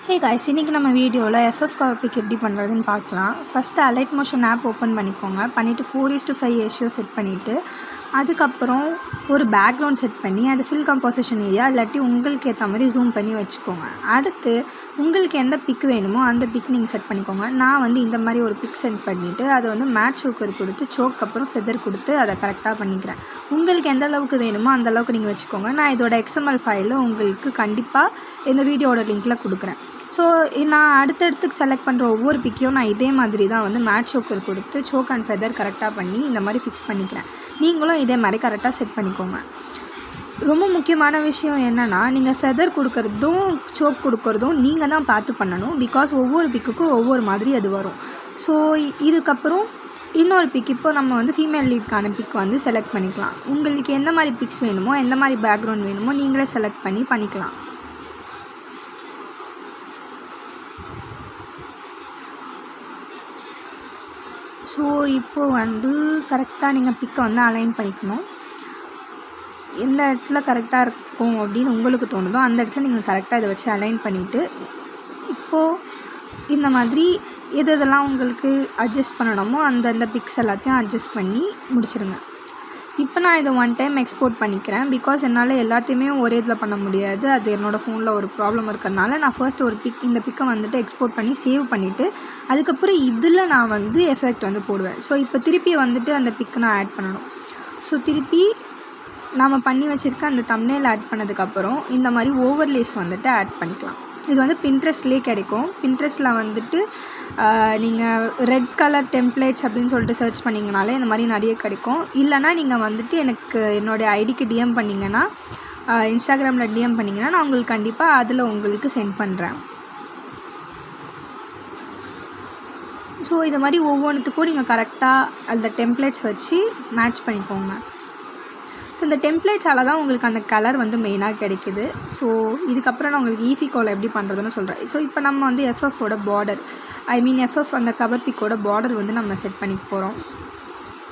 Hey guys, இன்றைக்கி நம்ம வீடியோவில் எஃப்எஃப் கவர் பிக் எப்படி பண்ணுறதுன்னு பார்க்கலாம். First Alight Motion app open பண்ணிக்கோங்க. பண்ணிவிட்டு 4:5 ரேஷியோ செட் பண்ணிவிட்டு அதுக்கப்புறம் ஒரு பேக்ரவுண்ட் செட் பண்ணி அது ஃபில் கம்போசிஷன் ஏரியா இல்லாட்டி உங்களுக்கு ஏற்ற மாதிரி ஜூம் பண்ணி வச்சுக்கோங்க. அடுத்து உங்களுக்கு எந்த பிக் வேணுமோ அந்த பிக் நீங்கள் செட் பண்ணிக்கோங்க. நான் வந்து இந்த மாதிரி ஒரு பிக் செட் பண்ணிவிட்டு அதை வந்து மேட் சோக்கர் கொடுத்து சோக்கு அப்புறம் ஃபெதர் கொடுத்து அதை கரெக்டாக பண்ணிக்கிறேன். உங்களுக்கு எந்த அளவுக்கு வேணுமோ அந்த அளவுக்கு நீங்கள் வச்சுக்கோங்க. நான் இதோட XML ஃபைலில் உங்களுக்கு கண்டிப்பாக இந்த வீடியோட லிங்க்கில் கொடுக்குறேன். ஸோ நான் அடுத்தடுத்துக்கு செலக்ட் பண்ணுற ஒவ்வொரு பிக்கையும் நான் இதே மாதிரி தான் வந்து மேட் சோக்கர் கொடுத்து சோக் அண்ட் ஃபெதர் கரெக்டாக பண்ணி இந்த மாதிரி ஃபிக்ஸ் பண்ணிக்கிறேன். நீங்களும் இதே மாதிரி கரெக்டாக செட் பண்ணிக்கோங்க. ரொம்ப முக்கியமான விஷயம் என்னென்னா, நீங்கள் ஃபெதர் கொடுக்குறதும் சோக் கொடுக்குறதும் நீங்கள் தான் பார்த்து பண்ணணும். பிகாஸ் ஒவ்வொரு பிக்குக்கும் ஒவ்வொரு மாதிரி அது வரும். ஸோ இதுக்கப்புறம் இன்னொரு பிக் இப்போ நம்ம வந்து ஃபீமேல் லீட்கான பிக் வந்து செலக்ட் பண்ணிக்கலாம். உங்களுக்கு எந்த மாதிரி பிக்ஸ் வேணுமோ எந்த மாதிரி பேக்ரவுண்ட் வேணுமோ நீங்களே செலக்ட் பண்ணிக்கலாம். ஸோ இப்போது வந்து கரெக்டாக நீங்கள் பிக்கை வந்து அலைன் பண்ணிக்கணும். எந்த இடத்துல கரெக்டாக இருக்கும் அப்படின்னு உங்களுக்கு தோணுதோ அந்த இடத்துல நீங்கள் கரெக்டாக இதை வச்சு அலைன் பண்ணிவிட்டு இப்போது இந்த மாதிரி எதெல்லாம் உங்களுக்கு அட்ஜஸ்ட் பண்ணணுமோ அந்தந்த பிக்ஸ் எல்லாத்தையும் அட்ஜஸ்ட் பண்ணி முடிச்சிடுங்க. இப்போ நான் இதை 1 டைம் எக்ஸ்போர்ட் பண்ணிக்கிறேன். பிகாஸ் என்னால் எல்லாத்தையுமே ஒரே இதில் பண்ண முடியாது. அது என்னோடய ஃபோனில் ஒரு ப்ராப்ளம் இருக்கிறதுனால நான் ஃபர்ஸ்ட் ஒரு இந்த பிக்கை வந்துட்டு எக்ஸ்போர்ட் பண்ணி சேவ் பண்ணிவிட்டு அதுக்கப்புறம் இதில் நான் வந்து எஃபெக்ட் வந்து போடுவேன். ஸோ இப்போ திருப்பி வந்துட்டு அந்த பிக்கை நான் ஆட் பண்ணணும். ஸோ திருப்பி நாம் பண்ணி வச்சுருக்க அந்த தம்ப்நெயில் ஆட் பண்ணதுக்கப்புறம் இந்த மாதிரி ஓவர்லேஸ் வந்துட்டு ஆட் பண்ணிக்கலாம். இது வந்து பின்ட்ரெஸ்ட்லேயே கிடைக்கும். பின்ட்ரெஸ்ட்டில் வந்துட்டு நீங்கள் ரெட் கலர் டெம்ப்ளேட்ஸ் அப்படின்னு சொல்லிட்டு சர்ச் பண்ணிங்கனாலே இந்த மாதிரி நிறைய கிடைக்கும். இல்லைனா நீங்கள் வந்துட்டு எனக்கு என்னோடய ஐடிக்கு டிஎம் பண்ணிங்கன்னா, இன்ஸ்டாகிராமில் டிஎம் பண்ணிங்கன்னா நான் உங்களுக்கு கண்டிப்பாக அதில் உங்களுக்கு சென்ட் பண்ணுறேன். ஸோ இது மாதிரி ஒவ்வொன்றுத்துக்கும் நீங்கள் கரெக்டாக அந்த டெம்ப்ளேட்ஸ் வச்சு மேட்ச் பண்ணிக்கோங்க. ஸோ இந்த டெம்ப்ளேட்ஸால் தான் உங்களுக்கு அந்த கலர் வந்து மெயினாக கிடைக்குது. ஸோ இதுக்கப்புறம் நான் உங்களுக்கு ஈஃபிகோவில் எப்படி பண்ணுறதுன்னு சொல்கிறேன். ஸோ இப்போ நம்ம வந்து எஃப்எஃபோட பார்டர் எஃப்எஃப் அந்த கவர் பிக்கோட பார்டர் வந்து நம்ம செட் பண்ணிக்க போகிறோம்.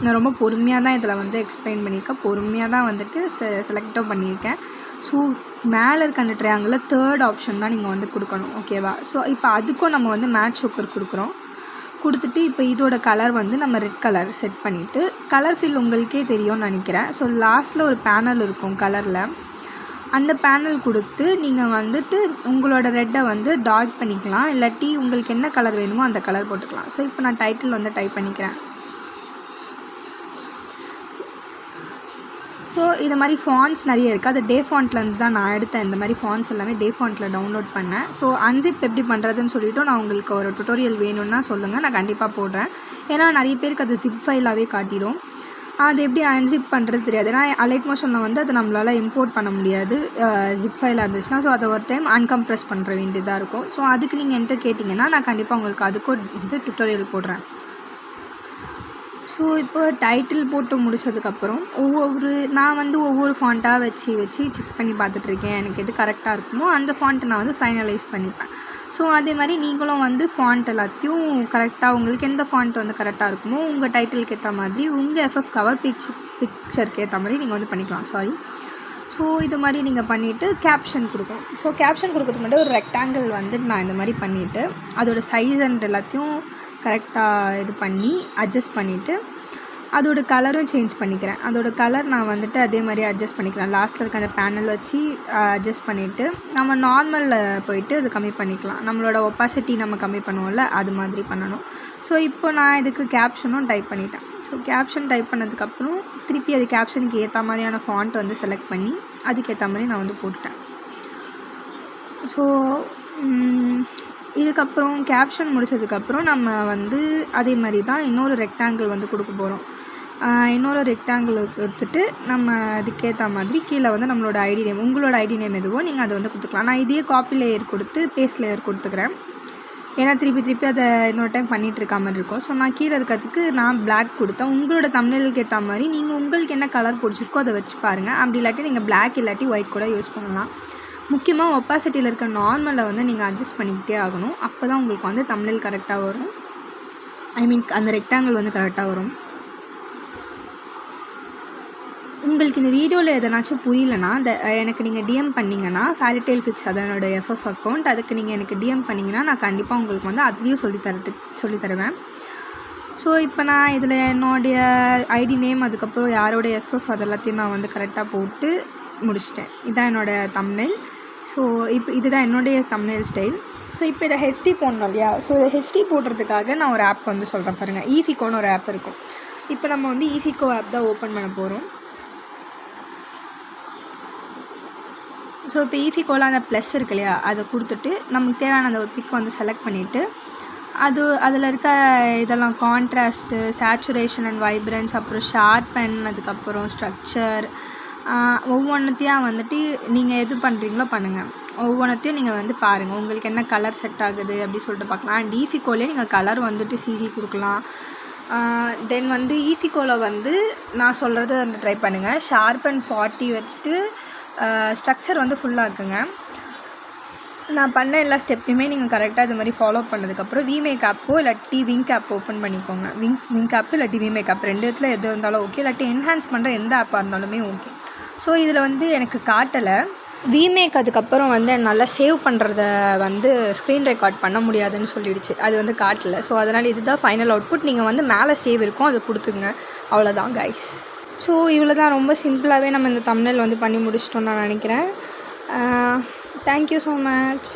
நான் ரொம்ப பொறுமையாக தான் இதில் வந்து எக்ஸ்பிளைன் பண்ணியிருக்கேன். பொறுமையாக தான் வந்துட்டு செலக்டும் பண்ணியிருக்கேன். ஸோ மேலே இருக்க அந்த ட்ரையாங்கிளில் 3rd ஆப்ஷன் தான் நீங்கள் வந்து கொடுக்கணும். ஓகேவா? ஸோ இப்போ அதுக்கும் நம்ம வந்து மேட் சோக்கர் கொடுத்துட்டு இப்போ இதோட கலர் வந்து நம்ம ரெட் கலர் செட் பண்ணிவிட்டு கலர் ஃபில் உங்களுக்கே தெரியும்னு நினைக்கிறேன். ஸோ லாஸ்ட்டில் ஒரு பேனல் இருக்கும் கலரில், அந்த பேனல் கொடுத்து நீங்கள் வந்துட்டு உங்களோட ரெட்டை வந்து டார்க் பண்ணிக்கலாம். இல்லாட்டி உங்களுக்கு என்ன கலர் வேணுமோ அந்த கலர் போட்டுக்கலாம். ஸோ இப்போ நான் டைட்டில் வந்து டைப் பண்ணிக்கிறேன். ஸோ இது மாதிரி ஃபாண்ட்ஸ் நிறைய இருக்குது. அது டே ஃபாண்ட்லேருந்து தான் நான் எடுத்தேன். இந்த மாதிரி ஃபாண்ட்ஸ் எல்லாமே டே ஃபாண்ட்டில் டவுன்லோட் பண்ணேன். ஸோ அன்சிப் எப்படி பண்ணுறதுன்னு சொல்லிவிட்டு நான் உங்களுக்கு ஒரு டுட்டோரியல் வேணும்னா சொல்லுங்கள், நான் கண்டிப்பாக போடுறேன். ஏன்னா நிறைய பேருக்கு அது ஜிப் ஃபைலாகவே காட்டிடும். அது எப்படி அன்சிப் பண்ணுறது தெரியாது. ஏன்னா அலைட் மோஷனில் வந்து அதை நம்மளால் இம்போர்ட் பண்ண முடியாது ஜிப் ஃபைலாக இருந்துச்சுன்னா. ஸோ அதை ஒரு டைம் அன்கம்ப்ரெஸ் பண்ணுற வேண்டியதாக இருக்கும். ஸோ அதுக்கு நீங்கள் என்கிட்ட கேட்டிங்கன்னா நான் கண்டிப்பாக உங்களுக்கு அதுக்கும் வந்து டுட்டோரியல் போடுறேன். ஸோ இப்போ டைட்டில் போட்டு முடித்ததுக்கப்புறம் நான் வந்து ஒவ்வொரு ஃபாண்ட்டாக வச்சு செக் பண்ணி பார்த்துட்ருக்கேன். எனக்கு எது கரெக்டாக இருக்குமோ அந்த ஃபாண்ட்டை நான் வந்து ஃபைனலைஸ் பண்ணிப்பேன். ஸோ அதே மாதிரி நீங்களும் வந்து ஃபாண்ட் எல்லாத்தையும் கரெக்டாக உங்களுக்கு எந்த ஃபாண்ட் வந்து கரெக்டாக இருக்குமோ உங்கள் டைட்டிலுக்கு ஏற்ற மாதிரி உங்கள் எஃப்எஃப் கவர் பிக்சருக்கு ஏற்ற மாதிரி நீங்கள் வந்து பண்ணிக்கலாம். ஸோ இது மாதிரி நீங்கள் பண்ணிவிட்டு கேப்ஷன் கொடுக்கணும். ஸோ கேப்ஷன் கொடுக்கறதுக்கு முன்னாடி ஒரு ரெக்டாங்கிள் வந்து நான் இந்த மாதிரி பண்ணிவிட்டு அதோடய சைஸ் அண்ட் எல்லாத்தையும் கரெக்டாக இது பண்ணி அட்ஜஸ்ட் பண்ணிவிட்டு அதோட கலரும் சேஞ்ச் பண்ணிக்கிறேன். அதோட கலர் நான் வந்துட்டு அதே மாதிரி அட்ஜஸ்ட் பண்ணிக்கிறேன். லாஸ்ட்டில் இருக்க அந்த பேனல் வச்சு அட்ஜஸ்ட் பண்ணிவிட்டு நம்ம நார்மலில் போயிட்டு அது கம்மி பண்ணிக்கலாம். நம்மளோட ஒப்பாசிட்டி நம்ம கம்மி பண்ணுவோம்ல, அது மாதிரி பண்ணணும். ஸோ இப்போ நான் இதுக்கு கேப்ஷனும் டைப் பண்ணிட்டேன். ஸோ கேப்ஷன் டைப் பண்ணதுக்கப்புறம் திருப்பி அது கேப்ஷனுக்கு ஏற்ற மாதிரியான ஃபாண்ட் வந்து செலக்ட் பண்ணி அதுக்கேற்ற மாதிரி நான் வந்து போட்டுட்டேன். ஸோ இதுக்கப்புறம் கேப்ஷன் முடித்ததுக்கப்புறம் நம்ம வந்து அதே மாதிரி தான் இன்னொரு ரெக்டாங்கிள் வந்து கொடுக்க போகிறோம். இன்னொரு ரெக்டாங்கிள் எடுத்துகிட்டு நம்ம அதுக்கேற்ற மாதிரி கீழே வந்து நம்மளோட ஐடி நேம், உங்களோட ஐடி நேம் எதுவோ நீங்கள் அதை வந்து கொடுத்துக்கலாம். நான் இதையே காப்பி லேயர் கொடுத்து பேஸ்ட் லேயர் கொடுத்துக்கிறேன். ஏன்னா திருப்பி அதை இன்னொரு டைம் பண்ணிகிட்ருக்க மாதிரி இருக்கும். ஸோ நான் கீழே இருக்கிறதுக்கு நான் பிளாக் கொடுத்தேன். உங்களோட தம்ப்நெயிலுக்கு ஏற்ற மாதிரி நீங்கள் உங்களுக்கு என்ன கலர் பிடிச்சிருக்கோ அதை வச்சு பாருங்கள். அப்படி இல்லாட்டி நீங்கள் பிளாக் இல்லாட்டி ஒயிட் கூட யூஸ் பண்ணலாம். முக்கியமாக ஒப்பாசிட்டியில் இருக்க நார்மலை வந்து நீங்கள் அட்ஜஸ்ட் பண்ணிக்கிட்டே ஆகணும். அப்போ தான் உங்களுக்கு வந்து தம்ப்நெயில் கரெக்டாக வரும். அந்த ரெக்டாங்கிள் வந்து கரெக்டாக வரும். உங்களுக்கு இந்த வீடியோவில் எதனாச்சும் புரியலனா எனக்கு நீங்கள் டிஎம் பண்ணிங்கன்னா ஃபேரிடெயில் ஃபிக்ஸ் அதனோட எஃப்எஃப் அக்கௌண்ட், அதுக்கு நீங்கள் எனக்கு டிஎம் பண்ணிங்கன்னா நான் கண்டிப்பாக உங்களுக்கு வந்து அதுலேயும் சொல்லி தருவேன். ஸோ இப்போ நான் இதில் என்னுடைய ஐடி நேம் அதுக்கப்புறம் யாரோட எஃப்எஃப் அதெல்லாத்தையும் நான் வந்து கரெக்டாக போட்டு முடிச்சிட்டேன். இதுதான் என்னோடய தம்ப்நெயில். ஸோ இப்போ இதுதான் என்னுடைய தம்ப்நெயில் ஸ்டைல். ஸோ இப்போ இதை ஹெச்டி போடணும் இல்லையா? ஸோ இதை ஹெச்டி போடுறதுக்காக நான் ஒரு ஆப் வந்து சொல்கிறேன் பாருங்கள். ஈஃபிகோன்னு ஒரு ஆப் இருக்கும். இப்போ நம்ம வந்து ஈஃபிகோ ஆப் தான் ஓப்பன் பண்ண போகிறோம். ஸோ இப்போ ஈஃபிகோவில் அந்த ப்ளஸ் இருக்கு இல்லையா, அதை கொடுத்துட்டு நமக்கு தேவையான அந்த ஒரு பிக் வந்து செலக்ட் பண்ணிவிட்டு அதில் இருக்க இதெல்லாம் கான்ட்ராஸ்ட்டு, சேச்சுரேஷன் அண்ட் வைப்ரன்ஸ், அப்புறம் ஷார்பன், அதுக்கப்புறம் ஸ்ட்ரக்சர், ஒவ்வொன்றுத்தையும் வந்துட்டு நீங்கள் எது பண்ணுறீங்களோ பண்ணுங்கள். ஒவ்வொன்றத்தையும் நீங்கள் வந்து பாருங்கள் உங்களுக்கு என்ன கலர் செட் ஆகுது அப்படி சொல்லிட்டு பார்க்கலாம். அண்ட் ஈஃபிகோலே நீங்கள் கலர் வந்துட்டு சிசி கொடுக்கலாம். தென் வந்து ஈஃபிகோவில் வந்து நான் சொல்கிறது வந்து ட்ரை பண்ணுங்கள். ஷார்பன் 40 வச்சுட்டு ஸ்ட்ரக்சர் வந்து ஃபுல்லாக்குங்க. நான் பண்ண எல்லா ஸ்டெப்பையுமே நீங்கள் கரெக்டாக இது மாதிரி ஃபாலோ பண்ணதுக்கப்புறம் விமேக் ஆப்போ இல்லாட்டி விங்க் ஆப் ஓப்பன் பண்ணிக்கோங்க. விங்க் ஆப் இல்லாட்டி விமேக் ஆப் ரெண்டுத்தில் எது இருந்தாலும் ஓகே, இல்லாட்டி என்ஹான்ஸ் பண்ணுற எந்த ஆப்பாக இருந்தாலுமே ஓகே. ஸோ இதில் வந்து எனக்கு காட்டலை விமேக். அதுக்கப்புறம் வந்து நல்லா சேவ் பண்ணுறத வந்து ஸ்க்ரீன் ரெக்கார்ட் பண்ண முடியாதுன்னு சொல்லிடுச்சு, அது வந்து காட்டலை. ஸோ அதனால் இதுதான் ஃபைனல் அவுட்புட். நீங்கள் வந்து மேலே சேவ் இருக்கும், அதை கொடுத்துங்க. அவ்வளோதான் கைஸ். ஸோ இவ்வளோ தான், ரொம்ப சிம்பிளாகவே நம்ம இந்த தம்ப்நெயில் வந்து பண்ணி முடிச்சிட்டோம்னு நான் நினைக்கிறேன். Thank you so much.